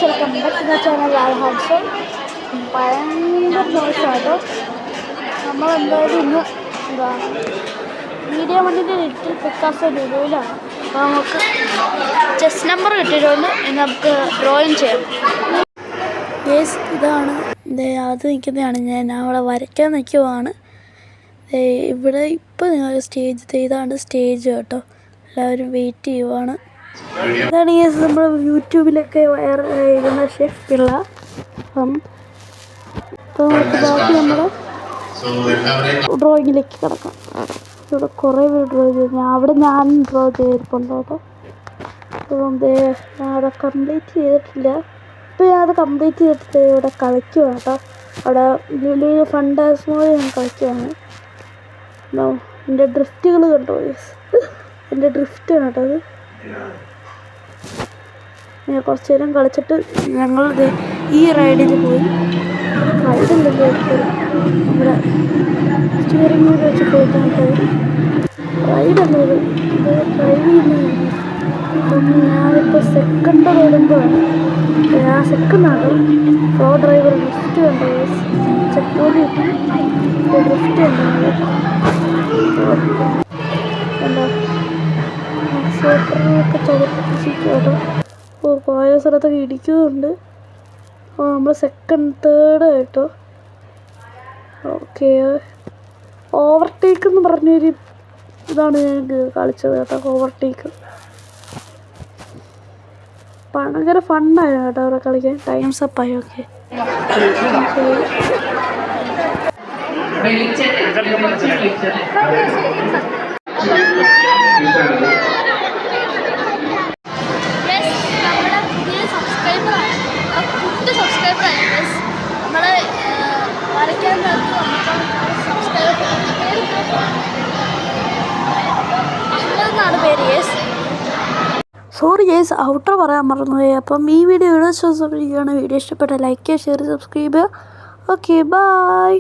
Welcome back to the channel ആൽഹാൻസൺ. ഭയങ്കര നോയ്സാട്ടോ. നമ്മളെന്തായാലും ഇന്ന് മീഡിയ വണ്ടിൻ്റെ ലിറ്റിൽ പിക്കാസോ ലുലുവിലാണ്. അപ്പോൾ നമുക്ക് ചെസ് നമ്പർ കിട്ടിയിട്ടുണ്ട്. ഇനി നമുക്ക് ഡ്രോയിങ് ചെയ്യാം. യെസ്, ഇതാണ് അത് നിൽക്കുന്നതാണ്. ഞാൻ അവിടെ വരയ്ക്കാൻ നിൽക്കുവാണ്. ഇവിടെ ഇപ്പോൾ നിങ്ങൾ സ്റ്റേജ് ഇതാണ് സ്റ്റേജ് കേട്ടോ. എല്ലാവരും വെയിറ്റ് ചെയ്യുവാണ്. ഇതാണ് നമ്മൾ യൂട്യൂബിലൊക്കെ എഴുതുന്ന ഷെഫ് പിള്ള. അപ്പം ബാക്കി നമ്മൾ ഡ്രോയിങ്ങിലേക്ക് കിടക്കാം. ഇവിടെ കുറേ പേര് ഡ്രോ ചെയ്തു. അവിടെ ഞാൻ ഡ്രോ ചെയ്തിട്ടുണ്ട് കേട്ടോ. അപ്പം ഞാനത് കംപ്ലീറ്റ് ചെയ്തിട്ടില്ല. ഇപ്പോൾ ഞാനത് കംപ്ലീറ്റ് ചെയ്തിട്ട് ഇവിടെ കളിക്കുവാണ് കേട്ടോ. അവിടെ ലുലു ഫണ്ടാസ്മോയിൽ ഞാൻ കളിക്കുവാണ്. എൻ്റെ ഡ്രിഫ്റ്റുകൾ കണ്ടോ? എൻ്റെ ഡ്രിഫ്റ്റാണ് കേട്ടോ അത്. ഞാൻ കുറച്ച് നേരം കളിച്ചിട്ട് ഞങ്ങൾ ഈ റൈഡിൽ പോയി. റൈഡുണ്ടല്ലോ ഇവിടെ സ്റ്റിയറിംഗ് വീൽ വെച്ച് പോയിട്ടാണ് റൈഡല്ലേ ഇത് ഡ്രൈവ് ചെയ്യുന്നത്. അപ്പം ഞാനിപ്പോൾ സെക്കൻഡ് ഓടുമ്പോഴാണ് ഞാൻ സെക്കൻഡാണ് പ്രോ ഡ്രൈവർ ഡ്രിഫ്റ്റ് കണ്ടോ? ചെക്ക് പോയിന്റ് കിട്ടി. ഡ്രിഫ്റ്റ് കണ്ടോ? ആക്സിലേറ്ററിനൊക്കെ ചവിട്ടിപ്പിച്ചിരിക്കും കേട്ടോ. പോയ സ്ഥലത്തൊക്കെ ഇടിക്കുന്നുണ്ട്. നമ്മൾ സെക്കൻഡ് തേർഡ് കേട്ടോ. ഓക്കെ, ഓവർടേക്ക് എന്ന് പറഞ്ഞൊരു ഇതാണ് ഞാൻ കളിച്ചത് കേട്ടോ. ഓവർടേക്ക് ഭയങ്കര ഫണ്ണായിരുന്നു കേട്ടോ അവിടെ കളിക്കാൻ. ടൈംസ് അപ്പായി. ഓക്കെ, സോറി ഗൈസ്, ഔട്ടർ പറയാൻ മറന്നുപോയി. അപ്പം ഈ വീഡിയോ ഇവിടെ വീഡിയോ ഇഷ്ടപ്പെട്ട ലൈക്ക് ചെയ്യുക, ഷെയർ, സബ്സ്ക്രൈബ് ചെയ്യുക. Okay, by.